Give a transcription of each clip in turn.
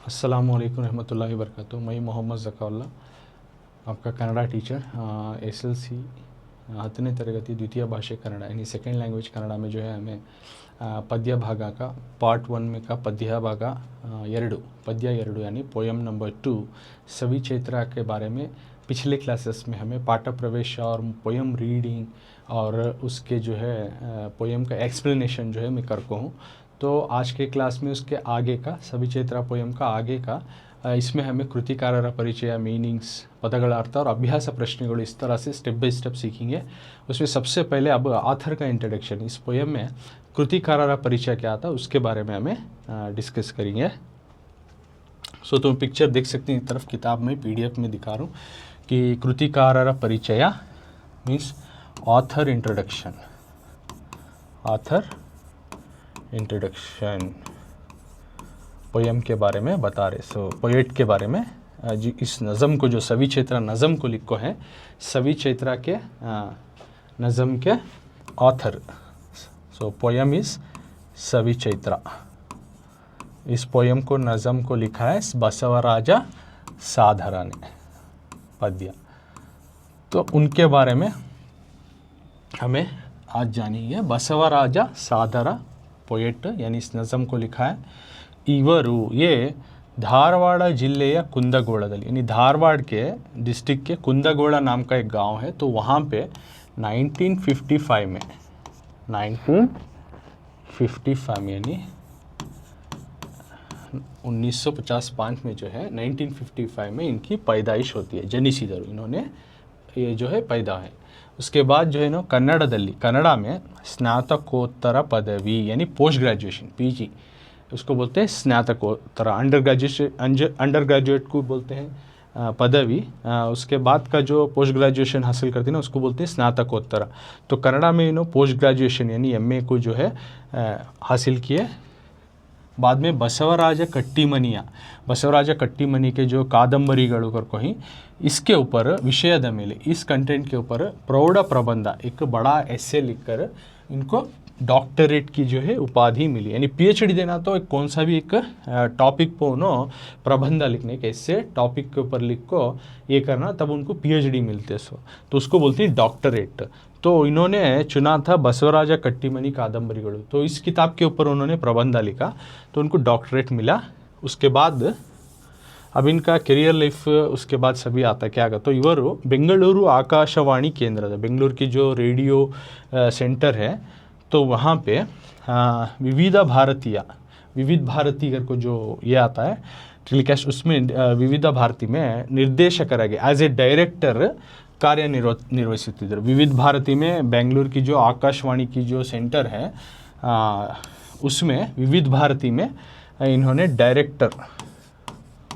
अस्सलामुअलैकुम रहमतुल्लाहि वबरकातुहू। मैं मोहम्मद ज़काउल्ला, आपका कन्नड़ा टीचर। SLC 10ನೇ ತರಗತಿ ದ್ವಿತೀಯ ಭಾಷೆ ಕನ್ನಡ यानी सेकेंड लैंग्वेज कन्नड़ा में जो है हमें पद्य भाग का पार्ट 1 में का पद्य भाग 2 पद्य 2 यानी पोयम नंबर 2 सभी चैत्रा के बारे में पिछले क्लासेस में हमें पाठ प्रवेश और पोयम रीडिंग और उसके जो है पोयम का एक्सप्लेनेशन जो है मैं करता हूँ। तो आज के क्लास में उसके आगे का सभी चैत्रा पोयम का आगे का इसमें हमें कृतिकारर परिचय, मीनिंग्स, पदಗಳ अर्थ और अभ्यास प्रश्नಗಳು इस तरह से स्टेप बाय स्टेप सीखेंगे। उसमें सबसे पहले अब आथर का इंट्रोडक्शन, इस पोयम में कृतिकारर परिचय क्या था उसके बारे में हमें डिस्कस करेंगे। सो तुम पिक्चर देख सकते हैं, इस तरफ किताब में PDF में दिखा रहा हूँ कि कृतिकारर परिचय means author introduction. Author introduction poem के बारे में बता रहे। सो पोएट के बारे में जी, इस नज़म को जो सभी चैत्रा नज़म को लिखो है, सभी चैत्रा के नज़म के ऑथर। सो पोयम इस सभी चैत्रा। इस पोयम को नज़म को लिखा है बसवराजा साधरा ने पद्य। तो उनके बारे में हमें आज जानेंगे। बसवराजा साधरा पोएट यानी इस नज़म को लिखा है। इवरू ये धारवाड़ जिले कुंदगोड़दली यानी धारवाड़ के डिस्ट्रिक्ट के कुंदगोड़ा नाम का एक गांव है। तो वहाँ पे 1955 में 1955 यानी 1955 में जो है 1955 में इनकी पैदाइश होती है। जनिसिदरू, इन्होंने ये जो है पैदा है। उसके बाद जो है ना कन्नड़ा में स्नातकोत्तर पदवी यानी पोस्ट ग्रेजुएशन PG उसको बोलते हैं स्नातकोत्तर। अंडर ग्रेजुएट को बोलते हैं पदवी। उसके बाद का जो पोस्ट ग्रेजुएशन हासिल करते हैं ना उसको बोलते हैं स्नातकोत्तर। तो कन्नड़ा में इन्होंने पोस्ट ग्रेजुएशन यानी MA को जो है हासिल किए। बाद में बसवराज कट्टीमनी के जो कादंबरिಗಳು कहीं इसके ऊपर विषयದ ಮೇಲೆ इस कंटेंट के ऊपर प्रौढ़ प्रबंध एक बड़ा एसे लिखकर इनको डॉक्टरेट की जो है उपाधि मिली। यानी PhD देना तो एक कौन सा भी एक टॉपिक पर उन्होंने प्रबंध लिखने के ऐसे टॉपिक के ऊपर लिख को ये करना, तब उनको PhD मिलते सो, तो उसको बोलते हैं डॉक्टरेट। तो इन्होंने चुना था बसवराज कट्टीमनी कादंबरिಗಳು। तो इस किताब के ऊपर उन्होंने प्रबंध लिखा तो उनको डॉक्टरेट मिला। उसके बाद अब इनका करियर लाइफ उसके बाद सभी आता क्या था। तो इವರು बेंगलुरु आकाशवाणी केंद्र, बेंगलुरु की जो रेडियो सेंटर है तो वहाँ पे विविध भारती को जो ये आता है टेलीकास्ट, उसमें विविध भारती में निर्देशकराಗಿ एज ए डायरेक्टर कार्य निर्वहिಸುತ್ತಿದ್ದರು। विविध भारती में बेंगलुरु की जो आकाशवाणी की जो सेंटर है उसमें विविध भारती में इन्होंने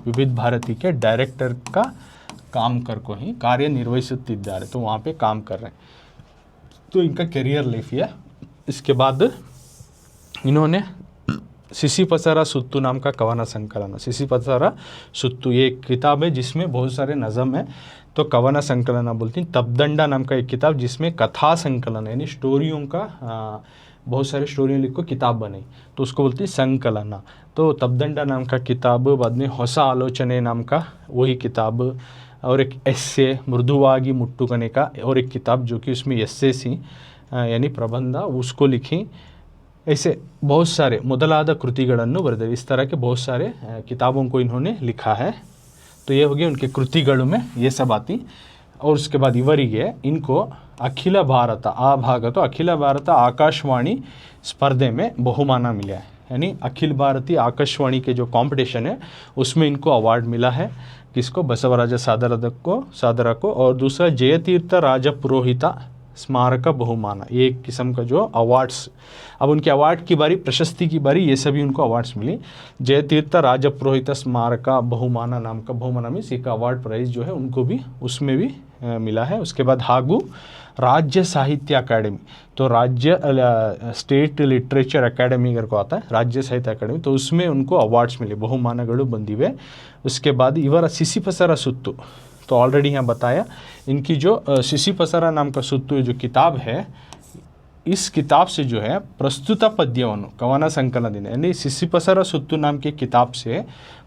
विविध भारती के डायरेक्टर का काम कर को ही कार्य निर्वहिಸುತ್ತಿದ್ದಾರೆ। तो वहाँ पे काम कर रहे हैं। तो इनका करियर लाइफ है। इसके बाद इन्होंने सिसिपसरा सुत्तु नाम का कवना संकलन, सिसिपसरा सुत्तु ये एक किताब है जिसमें बहुत सारे नज़म है। तो कवना संकलन बोलती हैं। तपदंडा नाम का एक किताब जिसमें कथा संकलन यानी स्टोरियों का बहुत सारे स्टोरियों लिख को किताब बनी, तो उसको बोलती है संकलन। तो तपदंडा नाम का किताब, बाद में ಹೊಸ आलोचने नाम का वही किताब, और एक एस्से मृदुವಾಗಿ मुट्टुकने का और एक किताब जो कि उसमें एस्से सी यानी प्रबंध उसको लिखी। ऐसे बहुत सारे ಮೊದಲಾದ ಕೃತಿಗಳನ್ನು ಬರೆದಿದ್ದಾರೆ। इस तरह के बहुत सारे किताबों को इन्होंने लिखा है। तो ये हो गया उनके कृतिಗಳು में ये सब आती। और उसके बाद ಇವರಿಗೆ इनको अखिल भारत तो अखिल भारत आकाशवाणी स्पर्धे में बहुमान मिला है। यानी अखिल भारतीय आकाशवाणी के जो कंपटीशन है उसमें इनको अवार्ड मिला है। किसको? बसवराज साधरा को। और दूसरा जयतीर्थ राजपुरोहित स्मारक बहुमान, एक किस्म का जो अवार्ड्स, अब उनके अवार्ड की बारी, प्रशस्ति की बारी, ये सभी उनको अवार्ड्स मिली। जयतीर्थ राजपुरोहित स्मारक बहुमान नाम का, बहुमान मीन्स एक अवार्ड प्राइज जो है उनको भी उसमें भी मिला है। उसके बाद ಹಾಗೂ राज्य साहित्य अकेडमी, तो राज्य स्टेट लिटरेचर अकेडमी को आता है राज्य साहित्य अकेडमी, तो उसमें उनको अवार्ड्स मिले, ಬಹುಮಾನಗಳು ಬಂದಿವೆ। उसके बाद ಇವರ ಸಿಸಿಪಸರ ಸುತ್ತು, तो ऑलरेडी यहाँ बताया इनकी जो सिसिपसरा नाम का सुत्तु जो किताब है इस किताब से जो है प्रस्तुत पद्यवन कवना संकलन यानी सिसिपसरा सुत्तु नाम की किताब से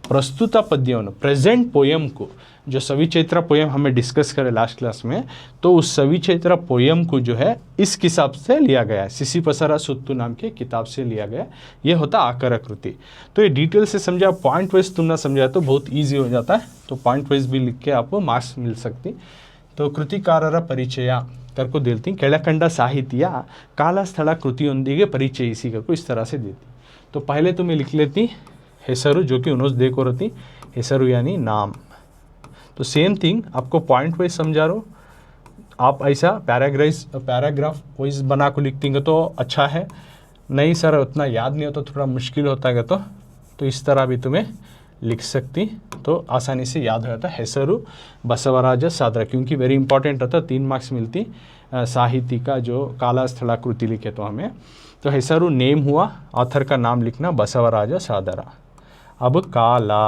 प्रस्तुत पद्यवन प्रेजेंट पोयम को, जो सविचैत्र पोयम हमें डिस्कस करें लास्ट क्लास में, तो उस सविचैत्र पोयम को जो है इस किताब से लिया गया है, सिसिपसरा सुत्तु नाम के किताब से लिया गया। ये होता आकर कृति। तो ये डिटेल से समझा, पॉइंट वाइज तुमने समझा तो बहुत ईजी हो जाता है, तो पॉइंट वाइज भी लिख के आपको मार्क्स मिल सकती। तो ಕೃತಿಕಾರರ ಪರಿಚಯ ಕರ್ಕೋದೇಳ್ತಿ ಕೆಳಕಂಡ ಸಾಹಿತ್ಯ ಕಾಲ ಸ್ಥಳ ಕೃತಿಯೊಂದಿಗೆ ಪರಿಚಯಿಸಿ करको इस तरह से देती। तो पहले तो मैं लिख लेती ಹೆಸರು, जो कि उन्होंने देखो रहती ಹೆಸರು यानी नाम। तो सेम थिंग आपको पॉइंट वाइज समझा रहा हूँ, आप ऐसा पैराग्राफ वाइज बना को लिखती तो अच्छा है। नहीं सर उतना याद नहीं होता, थोड़ा मुश्किल होता है तो इस तरह भी तुम्हें लिख सकती, तो आसानी से याद हो जाता है। ಹೆಸರು बसवराज सादरा, क्योंकि वेरी इंपॉर्टेंट रहता, 3 मार्क्स मिलती साहित्य का जो काला स्थला कृति लिखे तो हमें। तो ಹೆಸರು नेम हुआ, ऑथर का नाम लिखना बसवराज सादरा। अब काला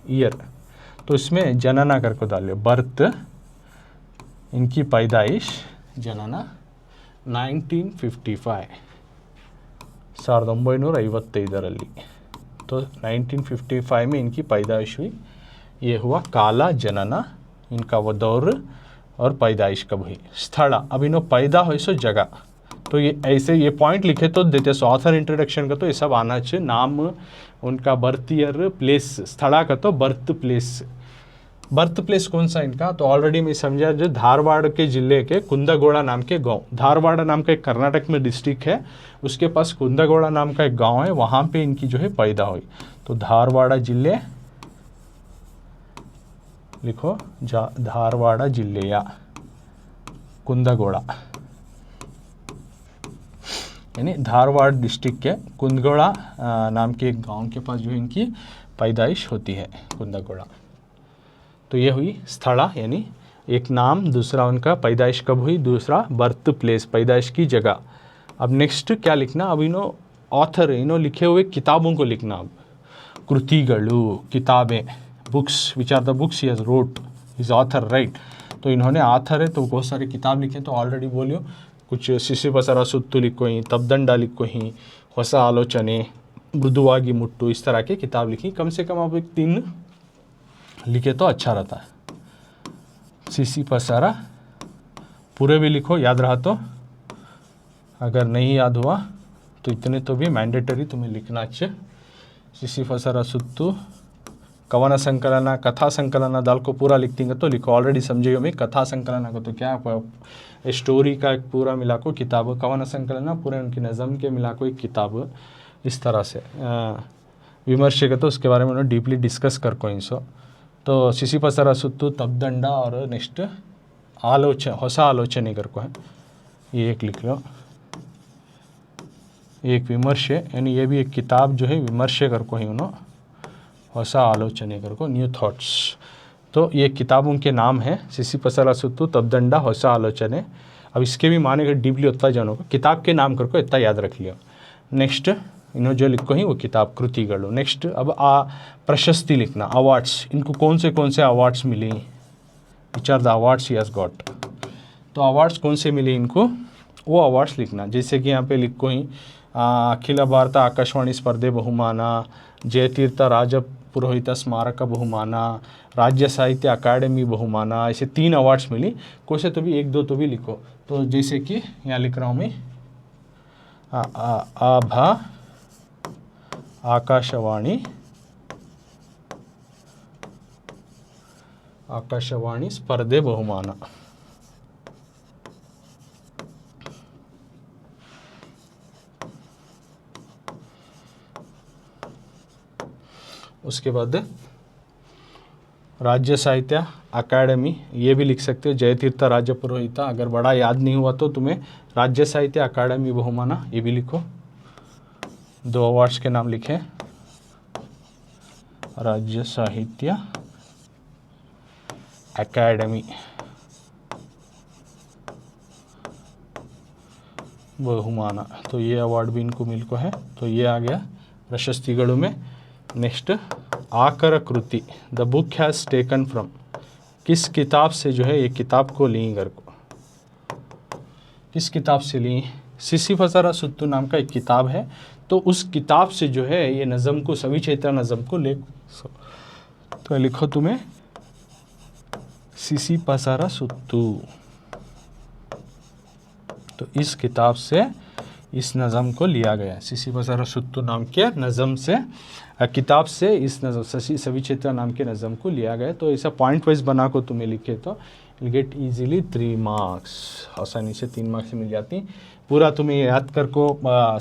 ईयर, तो इसमें जनना करके डालिए, बर्थ इनकी पैदाइश जनना 1955 1955 तो 1955 में इनकी पैदाइश हुई। ये हुआ काला जनना, इनका वो दौर और पैदाइश कब हुई। स्थल, अब इन्हों पैदा हुई सो जगह, तो ये ऐसे ये पॉइंट लिखे तो देते सो ऑथर इंट्रोडक्शन का, तो ये सब आना चाहिए। नाम उनका, बर्थ ईयर, प्लेस, स्थला का तो बर्थ प्लेस कौन सा इनका, तो ऑलरेडी मैं समझा, जो धारवाड़ के जिले के कुंदगोड़ा नाम के गांव, धारवाड़ नाम का एक कर्नाटक में डिस्ट्रिक्ट है, उसके पास कुंदगोड़ा नाम का एक गांव है, वहाँ पे इनकी जो है पैदा हुई। तो धारवाड़ा जिले लिखो, धारवाड़ा जिले या कुंदगोड़ा यानी धारवाड़ डिस्ट्रिक्ट के कुंदगोड़ा नाम के एक गांव के पास जो है इनकी पैदाइश होती है, कुंदगोड़ा। तो ये हुई स्थला यानी एक नाम, दूसरा उनका पैदाइश कब हुई, दूसरा बर्थ प्लेस पैदाइश की जगह। अब नेक्स्ट क्या लिखना, अब इन्हों ऑथर इन्हों लिखे हुए किताबों को लिखना। अब कृतिगलु किताबें, books which are the books he has wrote, इज ऑथर राइट। तो इन्होंने ऑथर है तो बहुत सारे किताब लिखे, तो ऑलरेडी बोलियो कुछ ಸಿಸಿಪಸರ ಸುತ್ತು लिखो ही, तबदंडा लिखो ही, ಹೊಸ ಆಲೋಚನೆ, मृदुವಾಗಿ मुट्टू, इस तरह के किताब लिखी। कम से कम आप 3 लिखे तो अच्छा रहता है। सिसिपसरा पूरे भी लिखो, याद रहा तो, अगर नहीं याद हुआ तो इतने तो भी मैंडेटरी तुम्हें लिखना चाहिए। सिसिपसरा सुत्तु कवन संकलन, कथा संकलन दाल को पूरा लिखती तो लिखो, ऑलरेडी समझे हो मैं। कथा संकलन को तो क्या स्टोरी का एक पूरा मिला को किताब, कवन संकलन पूरे उनकी नज़म के मिला को एक किताब, इस तरह से विमर्श का तो उसके बारे में उन्होंने डीपली डिस्कस कर को इनसो। तो ಸಿಸಿಪಸರ सुत्तु, तबदंडा और नेक्स्ट ಹೊಸ आलोचने कर को है, ये एक लिख लो। एक विमर्श यानी ये भी एक किताब जो है विमर्श कर को ही उन्होंने, ಹೊಸ आलोचने कर को, न्यू थॉट्स। तो ये किताबों के नाम है, ಸಿಸಿಪಸರ सुत्तु, तबदंडा, ಹೊಸ आलोचने। अब इसके भी माने का डीपली उतना जानो, किताब के नाम कर को इतना याद रख लियो। नेक्स्ट इन्हों जो लिखो ही वो किताब कृतिगलु। नेक्स्ट अब प्रशस्ति लिखना, अवार्ड्स, इनको कौन से अवार्ड्स मिली, which are the awards he has got. तो अवार्ड्स कौन से मिले इनको, वो अवार्ड्स लिखना। जैसे कि यहाँ पे लिखो ही अखिल भारत आकाशवाणी स्पर्धे ಬಹುಮಾನ, जयतीर्थ राजपुरोहित स्मारक ಬಹುಮಾನ, राज्य साहित्य अकादमी ಬಹುಮಾನ, ऐसे 3 अवार्ड्स मिली। कोई से तो भी 1-2 तो भी लिखो। तो जैसे कि यहाँ लिख रहा हूँ मैं, आभा आकाशवाणी स्पर्धे ಬಹುಮಾನ। उसके बाद राज्य साहित्य अकादमी, ये भी लिख सकते हो, जयतीर्थ राजपुरोहित। अगर बड़ा याद नहीं हुआ तो तुम्हें राज्य साहित्य अकादमी ಬಹುಮಾನ ये भी लिखो। 2 अवार्ड्स के नाम लिखे, राज्य साहित्य अकादमी ಬಹುಮಾನ, तो ये अवार्ड भी इनको मिल को है। तो ये आ गया प्रशस्तिगणों में। नेक्स्ट आकर Kriti, the book has taken from, किस किताब से जो है ये किताब को ली, घर को किस किताब से ली, सिसिफसरा सुत्तु नाम का एक किताब है, तो उस किताब से जो है ये नज़म को, सविचेत्रा नज़म को तो लिखो तुम्हें सिसिफसरा सुत्तु। तो इस किताब से इस नज़म को लिया गया, सिसिफसरा सुत्तु नाम के नज़म से, किताब से इस नज़म सविचेत्रा नाम के नज़म को लिया गया। तो ऐसा पॉइंट वाइज बना को तुम्हें लिखे तो विल गेट इजीली 3 मार्क्स, आसानी से 3 मार्क्स मिल जाती। पूरा तुम्हें याद कर को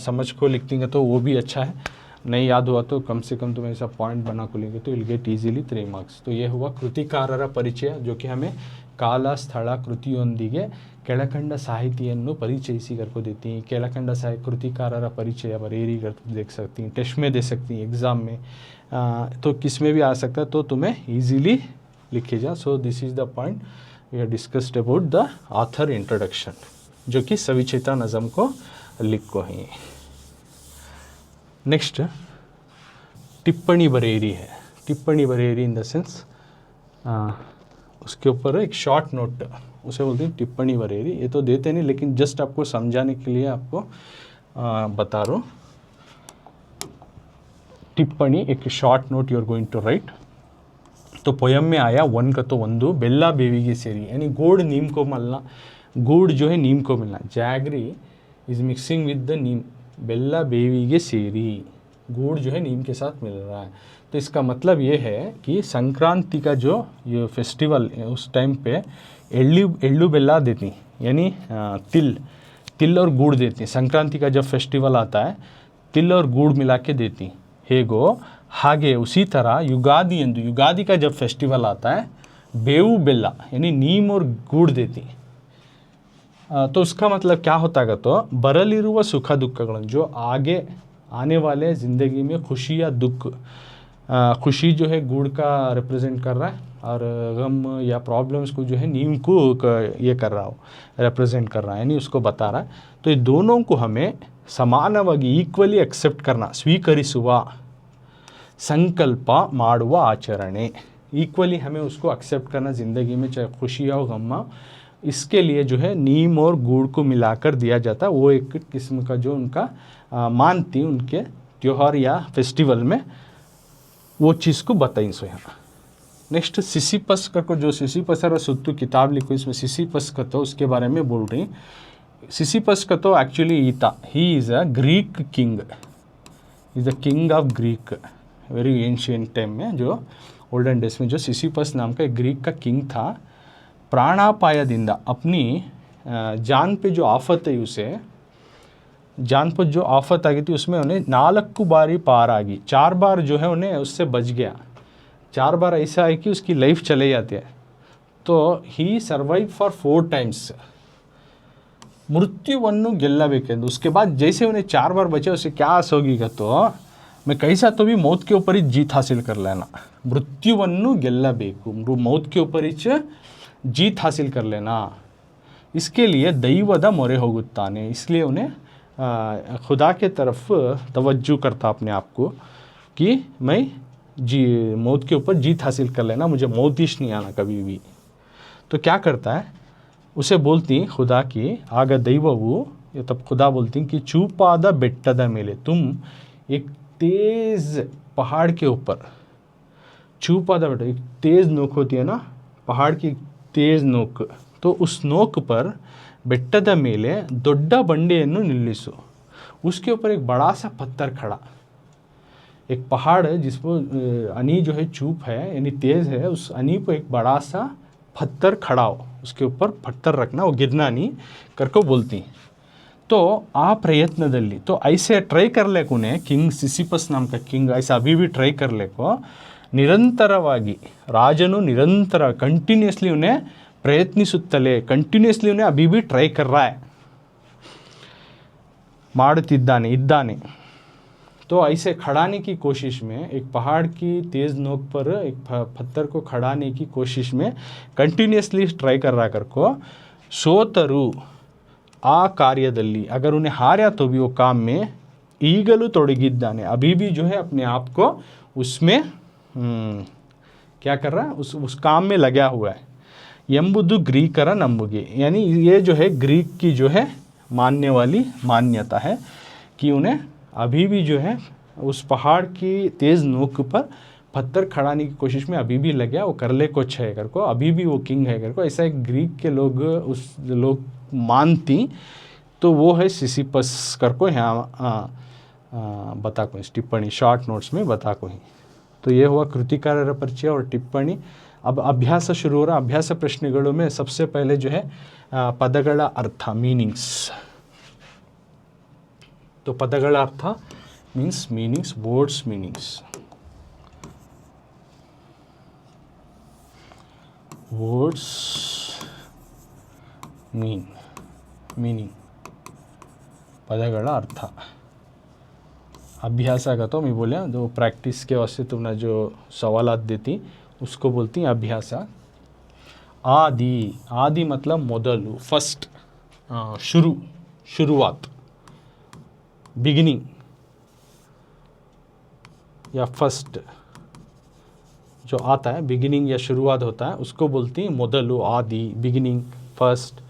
समझ को लिख देंगे तो वो भी अच्छा है, नहीं याद हुआ तो कम से कम तुम्हें ऐसा पॉइंट बना को लिखे तो विल गेट इजीली 3 मार्क्स। तो ये हुआ ಕೃತಿಕಾರರ ಪರಿಚಯ, जो कि हमें ಕಾಲ ಸ್ಥಳ ಕೃತಿಯೊಂದಿಗೆ ಕೆಳಕಂಡ ಸಾಹಿತಿಯನ್ನು ಪರಿಚಯಿಸಿ करको देती हैं। ಕೆಳಕಂಡ ಕೃತಿಕಾರರ ಪರಿಚಯ बरेरी कर देख सकती हैं, टेस्ट में दे सकती हैं, एग्ज़ाम में, तो किस में भी आ सकता है, तो तुम्हें ईजीली लिखे जा। So this is the point we have discussed about the author introduction, जो कि सविचेत्रा नज़म को लिखो ही। नेक्स्ट टिप्पणी बरेरी है। टिप्पणी बरेरी इन द सेंस उसके ऊपर एक शॉर्ट नोट, उसे बोलते हैं टिप्पणी बरेरी। ये तो देते नहीं, लेकिन जस्ट आपको समझाने के लिए आपको बता रहा हूँ। टिप्पणी एक short note you are going to write. तो पोयम में आया वन का तो वंदु बेल्ला बेविगे सेरी, यानी गुड़ नीम को मिलना, गुड़ जो है नीम को मिलना, jaggery is mixing with the neem, बेल्ला बेविगे सेरी, गुड़ जो है नीम के साथ मिल रहा है। तो इसका मतलब ये है कि संक्रांति का जो ये फेस्टिवल उस टाइम पे एल्लू बेल्ला देती, यानी तिल और गुड़ देती। संक्रांति का जब फेस्टिवल आता है तिल और गुड़ मिला के देती। ಹೇಗೋ ಹಾಗೆ उसी तरह युगादि ಎಂದು, युगादि का जब फेस्टिवल आता है बेऊ बेल्ला यानी नीम और गुड़ देती। तो उसका मतलब क्या होता है तो बरलिरुव सुख दुखಗಳನ್ನು, जो आगे आने वाले ज़िंदगी में खुशी या दुख, खुशी जो है गुड़ का रिप्रेजेंट कर रहा है और गम या प्रॉब्लम्स को जो है नीम को ये कर रहा हो, रिप्रेजेंट कर रहा है, यानी उसको बता रहा है। तो ये दोनों को हमें ಸಮಾನವಾಗಿ ಈಕ್ವಲಿ ಅಕ್ಸೆಪ್ಟ್ करना, ಸ್ವೀಕರಿಸುವ संकल्प ಮಾಡುವ आचरणे, इक्वली हमें उसको एक्सेप्ट करना ज़िंदगी में, चाहे खुशी हो गम। इसके लिए जो है नीम और गुड़ को मिलाकर दिया जाता है। वो एक किस्म का जो उनका मानती उनके त्योहार या फेस्टिवल में, वो चीज़ को बताई सो यहाँ। नेक्स्ट सिसिफस का को, जो सिसिफसरा सुत्तु किताब लिखो, इसमें सिसिफस का तो उसके बारे में बोल रही। सिसिफस का तो एक्चुअली ईता, he is a Greek king, is the king of Greek, very ancient time में, जो ओल्डन डेज में जो सिसिफस नाम का एक ग्रीक का किंग था। प्राणापायदिंदा, अपनी जान पे जो आफत है, उसे जान पर जो आफत आ गई थी उसमें उन्हें 4 बारी पार आ गई, 4 बार जो है उन्हें उससे बच गया। 4 बार ऐसा है कि उसकी लाइफ चले जाती है। तो ही सर्वाइव फॉर 4 टाइम्स, मृत्युवन्नु ಗೆಲ್ಲಬೇಕೆಂದು। उसके बाद जैसे उन्हें 4 बार बचे, उसे क्या आस होगी का तो मैं कैसा तो भी मौत के ऊपर ही जीत हासिल कर लेना, मृत्युवन्नु ಗೆಲ್ಲಬೇಕು, मौत के ऊपर ही जीत हासिल कर लेना। इसके लिए दैवದ ಮೊರೆ ಹೋಗುತ್ತಾನೆ, इसलिए उन्हें खुदा के तरफ तवज्जो करता अपने आप को कि मैं मौत के ऊपर जीत हासिल कर लेना, मुझे मौतिश नहीं आना कभी भी। तो क्या करता है, उसे बोलती खुदा की आग दैवವು, तब खुदा बोलती कि चूपाद ಬೆಟ್ಟದ ಮೇಲೆ, तुम एक तेज़ पहाड़ के ऊपर, चूपाद बेटा एक तेज़ नोक होती है ना, पहाड़ की तेज़ नोक, तो उस नोक पर ಬೆಟ್ಟದ ಮೇಲೆ ದೊಡ್ಡ ಬಂಡೆಯನ್ನು ನಿಲ್ಲಿಸು, उसके ऊपर एक बड़ा सा पत्थर खड़ा, एक पहाड़ है जिसको अनी जो है चूप है यानी तेज़ है, उस अनी पर एक बड़ा सा पत्थर खड़ा हो, उसके ऊपर पत्थर रखना, वो गिरना नहीं करके बोलती। तो आ प्रयत्नದಲ್ಲಿ, तो ऐसे ट्राई कर ले उन्हें, किंग सिसिफस नाम का किंग ऐसा अभी भी ट्राई कर ले को, निरंतरವಾಗಿ ರಾಜನು निरंतर कंटिन्यूसली उन्हें प्रयत्निಸುತ್ತಲೇ, कंटिन्यूसली उन्हें अभी भी ट्राई कर रहा है, ಮಾಡುತ್ತಿದ್ದಾನೆ ಇದ್ದಾನೆ। तो ऐसे खड़ाने की कोशिश में, एक पहाड़ की तेज़ नोक पर एक पत्थर को खड़ाने की कोशिश में कंटिन्यूसली ट्राई कर रहा कर को, ಸೋತರು आ कार्यದಲ್ಲಿ, अगर उन्हें हारा तो भी वो काम में, ಈಗಲೂ ತೊಡಗಿದ್ದಾನೆ, अभी भी जो है अपने आप को उसमें क्या कर रहा है, उस काम में लगा हुआ है। ಎಂಬುದು ಗ್ರೀಕರ ನಂಬುಗೆ, यानी ये जो है ग्रीक की जो है मानने वाली मान्यता है कि उन्हें अभी भी जो है उस पहाड़ की तेज़ नोक पर पत्थर खड़ाने की कोशिश में अभी भी लग गया, वो कर ले कुछ है कर को, अभी भी वो किंग है कर को, ऐसा एक ग्रीक के लोग मानती। तो वो है सिसिपस कर को यहाँ बता को टिप्पणी टिप्पणी नोट्स में बता को ही। तो ये हुआ कृतिकार परिचय और टिप्पणी। अब अभ्यास शुरू हो रहा। अभ्यास प्रश्नों में सबसे पहले जो है पदಗಳ अर्थ मीनिंग्स। तो पदಗಳ अर्थ means meanings, words meanings, words meaning पदಗಳ अर्थ। अभ्यास का तो मैं बोलिया जो प्रैक्टिस के वास्ते तुमने जो सवालात देती उसको बोलती हैं अभ्यास। आदि मतलब मोदलु, फर्स्ट, शुरुआत, बिगिनिंग या फर्स्ट जो आता है, बिगिनिंग या शुरुआत होता है, उसको बोलती हैं मोदलु, आदि, बिगिनिंग, फर्स्ट।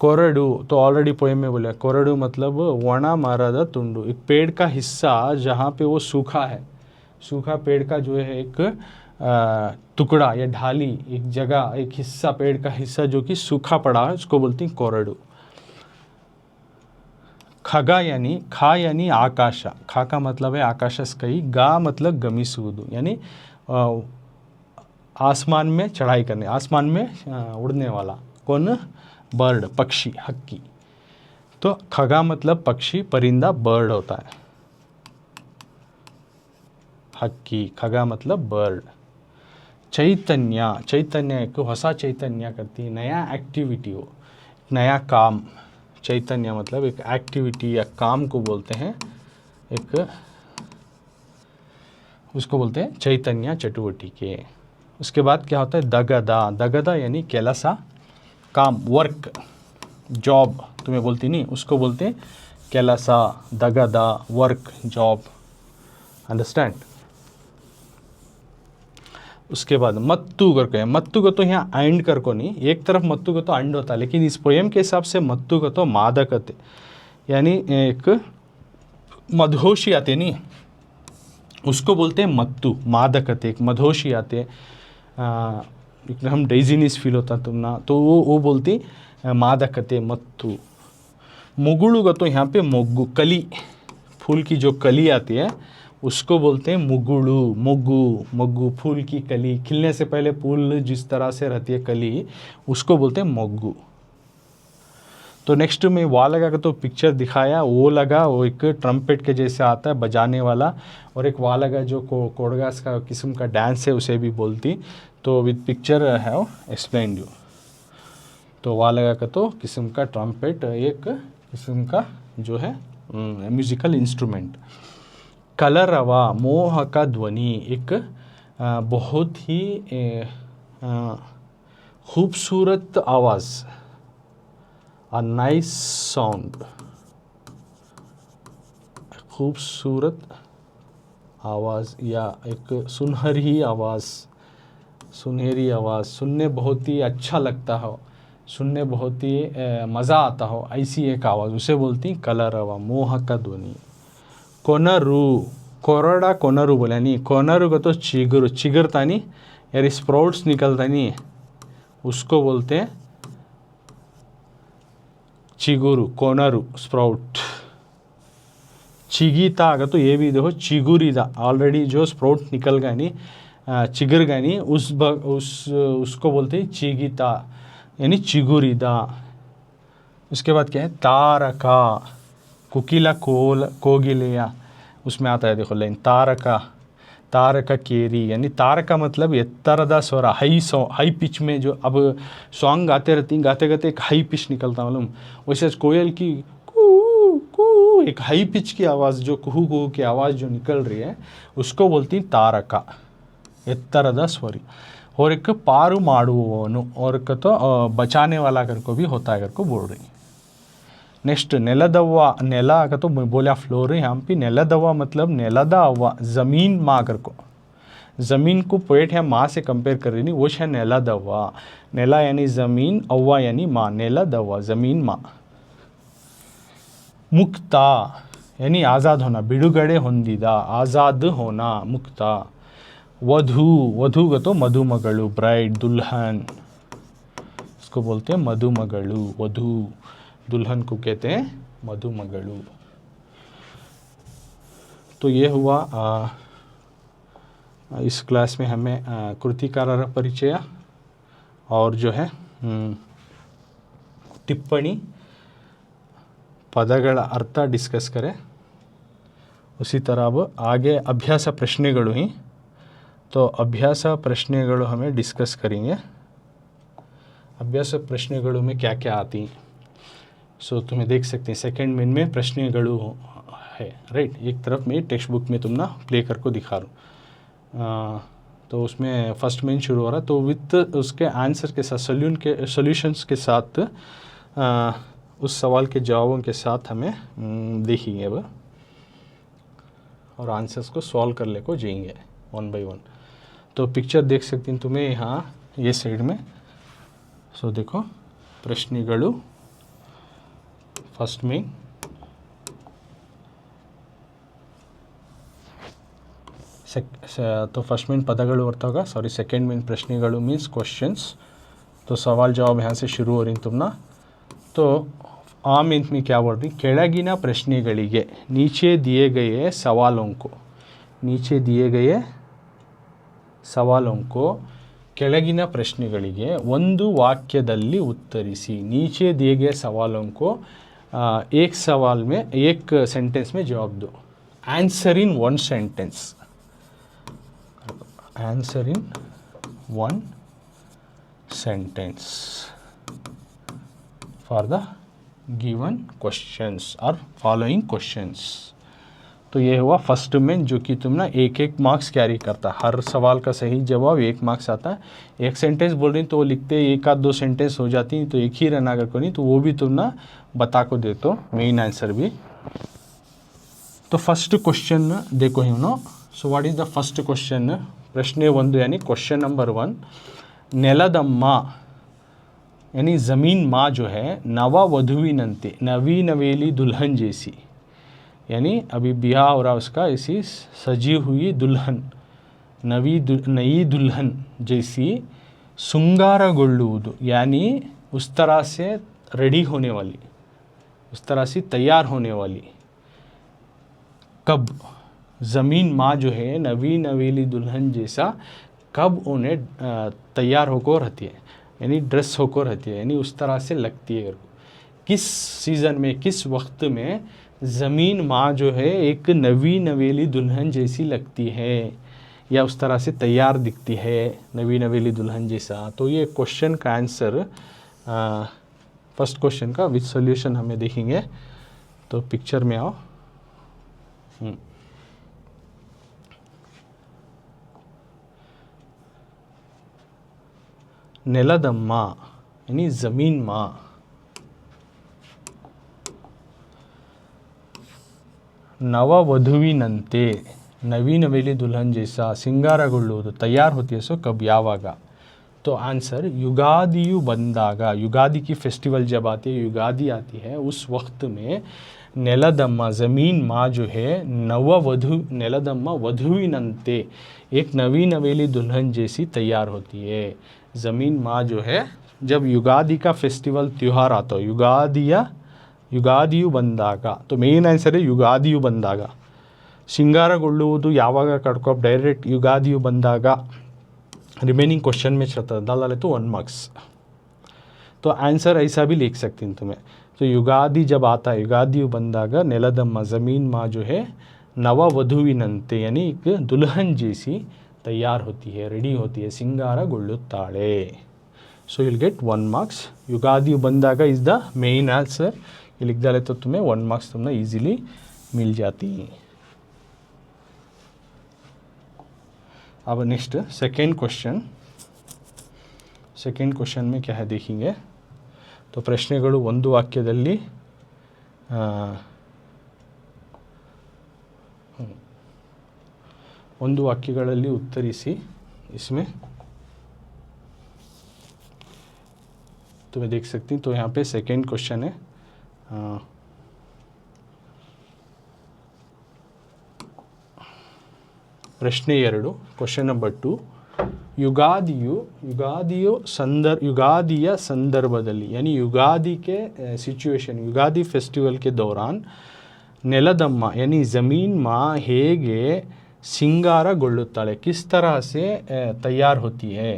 कोरडू तो ऑलरेडी पोएम में बोला, कोरडू मतलब वना मರದ तुंडू, एक पेड़ का हिस्सा जहाँ पे वो सूखा है, सूखा पेड़ का जो है एक टुकड़ा या ढाली, एक जगह, एक हिस्सा, पेड़ का हिस्सा जो कि सूखा पड़ा है, उसको बोलती हैं कोरडू। खगा यानी खा यानी आकाश, खा का मतलब है आकाश स्काई, गा मतलब गमिसुವುದು यानी आसमान में चढ़ाई करने, आसमान में उड़ने वाला, कौन, बर्ड, पक्षी, हक्की। तो खगा मतलब पक्षी, परिंदा बर्ड होता है, हक्की, खगा मतलब बर्ड। चैतन्य, चैतन्य एक ಹೊಸ चैतन्य करती, नया एक्टिविटी हो, नया काम। चैतन्य मतलब एक एक्टिविटी या काम को बोलते हैं, एक उसको बोलते हैं चैतन्य चटुवटिके। उसके बाद क्या होता है दगदा, दगदा यानी केलसा, काम, वर्क, जॉब तुम्हें बोलती नहीं, उसको बोलते हैं केलसा, दगदा, वर्क, जॉब, अंडरस्टैंड। उसके बाद मत्तू करके, मत्तू को तो यहाँ एंड कर को नहीं, एक तरफ मत्तू को तो एंड होता है, लेकिन इस पोएम के हिसाब से मत्तू को तो मादकते यानी एक मधोशी आते नहीं, उसको बोलते हैं मत्तू, मादकते, एक मधोशी आते, हम डेजीनीस फील होता तुम ना, तो वो बोलती मादकते, मत्तू। मुगुड़ू का तो यहाँ पे मोग्गू, कली, फूल की जो कली आती है उसको बोलते हैं मुगुड़ू, मोग्गू, मोग्गू, फूल की कली, खिलने से पहले फूल जिस तरह से रहती है कली, उसको बोलते हैं मोग्गू। तो नेक्स्ट में वा लगा का तो पिक्चर दिखाया, वो लगा, वो एक ट्रम्पेट के जैसे आता है बजाने वाला, और एक वा लगा जो कोडगास का किस्म का डांस है उसे भी बोलती। तो विद पिक्चर है एक्सप्लेन यू। तो वा लगा का तो किस्म का ट्रम्पेट एक किस्म का जो है म्यूज़िकल इंस्ट्रूमेंट। कलरवा, मोह का ध्वनि, एक बहुत ही खूबसूरत आवाज़, अ नाइस साउंड, खूबसूरत आवाज़ या एक सुनहरी आवाज़, सुनहरी आवाज़, सुनने बहुत ही अच्छा लगता हो, सुनने बहुत ही मज़ा आता हो, ऐसी एक आवाज़, उसे बोलती कलरवा, मोह का ध्वनि। कोनरू, कोरडा कोनरू बोला नहीं, कोनरू का तो चिगुर, चिगरता नहीं यार, स्प्राउट्स निकलता नहीं, उसको बोलते हैं चिगुरु, कोनरू, स्प्राउट। चिगीता अगर तो ये भी देखो चिगुरीदा, ऑलरेडी जो स्प्राउट निकल गया नहीं, चिगर गया नहीं, उसको बोलते हैं चिगीता यानी चिगुरीदा। उसके बाद क्या है तारका, कुकीला कोगिलिया, उसमें आता है देखो लाइन तारका, तारका केरी यानी तारका मतलब एत्तरदा स्वर, हाई पिच में जो अब सॉन्ग गाते रहती, गाते गाते एक हाई पिच निकलता मालूम, वैसे कोयल की कू कू एक हाई पिच की आवाज़, जो कुहू कुहू की आवाज़ जो निकल रही है उसको बोलती तारका, एत्तरदा स्वरी। और एक पारू माडुवोनु, और का तो बचाने वाला कर को भी होता है कर को बोल रही। नेक्स्ट नेलदव्वा, नेला का तो बोला फ्लोर, यहाँ पे नेलदव्वा मतलब नेलदा अव्वा, ज़मीन माँ कर को, ज़मीन को पोएट है माँ से कंपेयर कर रही नहीं, वो है नेलदव्वा, नेला यानी ज़मीन, अव्वा यानी माँ, नेलदव्वा ज़मीन माँ। मुक्ता यानी आज़ाद होना, बिडुगड़े ಹೊಂದಿದ, आज़ाद होना, मुक्ता। वधु, वधु को तो मधुमगलु, ब्राइड, दुल्हन, इसको बोलते हैं मधुमगलु, वधु, दुल्हन को कहते हैं मधुमगलु। तो ये हुआ इस क्लास में हमें कृतिकारर परिचय और जो है टिप्पणी, ಪದಗಳ ಅರ್ಥ ಡಿಸ್ಕಸ್ करें। उसी तरह अब आगे अभ्यास प्रश्नेಗಳು ही, तो अभ्यास प्रश्नेಗಳು हमें डिस्कस करेंगे। अभ्यास प्रश्नेಗಳು में क्या क्या आती हैं, सो तुम्हें देख सकते हैं सेकंड मेन में प्रश्नेಗಳು है, राइट। एक तरफ मैं टेक्स्ट बुक में तुम ना प्ले कर को दिखा रहा हूँ, तो उसमें फर्स्ट मेन शुरू हो रहा, तो विथ उसके आंसर के साथ सोल्यूशंस के साथ उस सवाल के जवाबों के साथ हमें देखेंगे अब, और आंसर्स को सॉल्व कर ले को जाएंगे वन बाय वन। तो पिक्चर देख सकती हैं तुम्हें यहाँ ये साइड में। सो देखो प्रश्नेಗಳು फर्स्ट में तो फर्स्ट में पदಗಳು अर्थ होगा, सॉरी सेकेंड में प्रश्नेಗಳು मीन्स क्वेश्चंस। तो सवाल जवाब यहाँ से शुरू हो रही तुम ना, तो आम इंत में क्या बोल रही, ಕೆಳಗಿನ ಪ್ರಶ್ನೆಗಳಿಗೆ, नीचे दिए गए सवालों को, नीचे दिए गए सवालों को, ಕೆಳಗಿನ ಪ್ರಶ್ನೆಗಳಿಗೆ ಒಂದು ವಾಕ್ಯದಲ್ಲಿ ಉತ್ತರಿಸಿ। नीचे दिए गए सवालों को एक सवाल में, एक सेंटेंस में जवाब दो। Answer in one sentence, answer in one sentence for the given questions और फॉलोइंग क्वेश्चंस। तो ये हुआ फर्स्ट में, जो कि तुम ना एक एक मार्क्स कैरी करता, हर सवाल का सही जवाब एक मार्क्स आता है। एक सेंटेंस बोल रही तो वो लिखते एक आध दो सेंटेंस हो जाती, तो एक ही रन अगर कोई, तो वो भी तुम ना बता को दे, तो मेन आंसर भी। तो फर्स्ट क्वेश्चन देखो ही नो, so what is the first question, प्रश्न ಒಂದು यानी क्वेश्चन नंबर 1, ನೆಲದಮ್ಮ यानी ज़मीन माँ जो है, नवा वधुविनंते, नवी नवेली दुल्हन जैसी, यानी अभी ब्याह हो रहा उसका, इसी सजी हुई दुल्हन, नई दुल्हन जैसी, शृंगारಗೊಳ್ಳುವುದು यानी उस तरह से रेडी होने वाली, उस तरह से तैयार होने वाली। कब ज़मीन माँ जो है नवी नवेली दुल्हन जैसा कब उन्हें तैयार होकर रहती है, यानी ड्रेस होकर रहती है, यानी उस तरह से लगती है। किस सीज़न में, किस वक्त में ज़मीन माँ जो है एक नवी नवेली दुल्हन जैसी लगती है, या उस तरह से तैयार दिखती है, नवी नवेली दुल्हन जैसा। तो ये क्वेश्चन का आंसर फर्स्ट क्वेश्चन का विद सॉल्यूशन हमें देखेंगे। तो पिक्चर में आओ, ನೆಲದಮ್ಮ यानी ज़मीन माँ, ನವವಧುವಿನಂತೆ नवी नवेली दुल्हन जैसा, ಸಿಂಗಾರಗೊಳ್ಳುವುದು तैयार होती है, सो कब यावागा। तो आंसर युगादियु बंदागा, युगादि की फेस्टिवल जब आती है, युगादि आती है, उस वक्त में ನೆಲದಮ್ಮ ज़मीन माँ जो है नववधु, ನೆಲದಮ್ಮ वधुविनंते एक नवी नवेली दुल्हन जैसी तैयार होती है। ज़मीन माँ जो है जब युगादि का फेस्टिवल त्यौहार आता हो, ಯುಗಾದಿಯು ಬಂದಾಗ, तो मेन आंसर है ಯುಗಾದಿಯು ಬಂದಾಗ। ಸಿಂಗಾರಗೊಳ್ಳುವುದು ಯಾವಾಗ ಕಡ್ಕೊ, डायरेक्ट ಯುಗಾದಿಯು ಬಂದಾಗ, रिमेनिंग क्वेश्चन में चलता डाल तो 1 मार्क्स। तो आंसर ऐसा भी लिख सकती हैं तुम्हें। तो युगादि जब आता है, युगादियु ಬಂದಾಗ ನೆಲದಮ್ಮ ज़मीन माँ जो है ನವವಧುವಿನಂತೆ यानी एक दुल्हन जैसी तैयार होती है, रेडी होती है, ಸಿಂಗಾರಗೊಳ್ಳುತ್ತಾಳೆ। So you will get 1 marks. युगादियु ಬಂದಾಗ इज़ द मेन आंसर, ये लिख डाले तो तुम्हें 1 मार्क्स तुम्हें ईजिली मिल जाती है। अब next second question, second question में क्या है देखेंगे। तो ಪ್ರಶ್ನೆಗಳು ಒಂದು ವಾಕ್ಯದಲ್ಲಿ ಒಂದು ವಾಕ್ಯಗಳಲ್ಲಿ ಉತ್ತರಿಸಿ। इसमें तुम्हें देख सकती, तो यहाँ पे सेकेंड क्वेश्चन है, ಪ್ರಶ್ನೆ 2 ಕ್ವಶನ್ ನಂಬರ್ 2 युगादिय संदर्भದಲ್ಲಿ यानी युगादि के सिचुएशन युगादि फेस्टिवल के दौरान नेलदम्मा यानी ज़मीन माँ ಹೇಗೆ सिंगारಗೊಳ್ಳುತ್ತಾಳೆ किस तरह से तैयार होती है।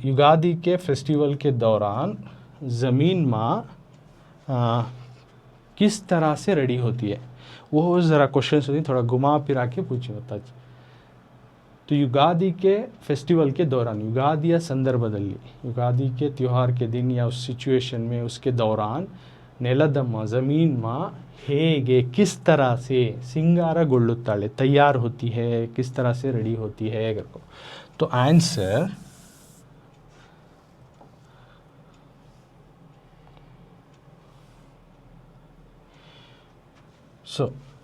युगादि के फेस्टिवल के दौरान ज़मीन माँ किस तरह से रेडी होती है, वो ज़रा क्वेश्चन सुनिए, थोड़ा घुमा फिरा के पूछिए बता। तो युगादि के फेस्टिवल के दौरान युगादिಯ संदर्भದಲ್ಲಿ युगादि के त्यौहार के दिन या उस सिचुएशन में उसके दौरान नेलदम्मा ज़मीन माँ ಹೇಗೆ किस तरह से सिंगारಗೊಳ್ಳುತ್ತಾಳೆ तैयार होती है, किस तरह से रेडी होती है अगर को। तो आंसर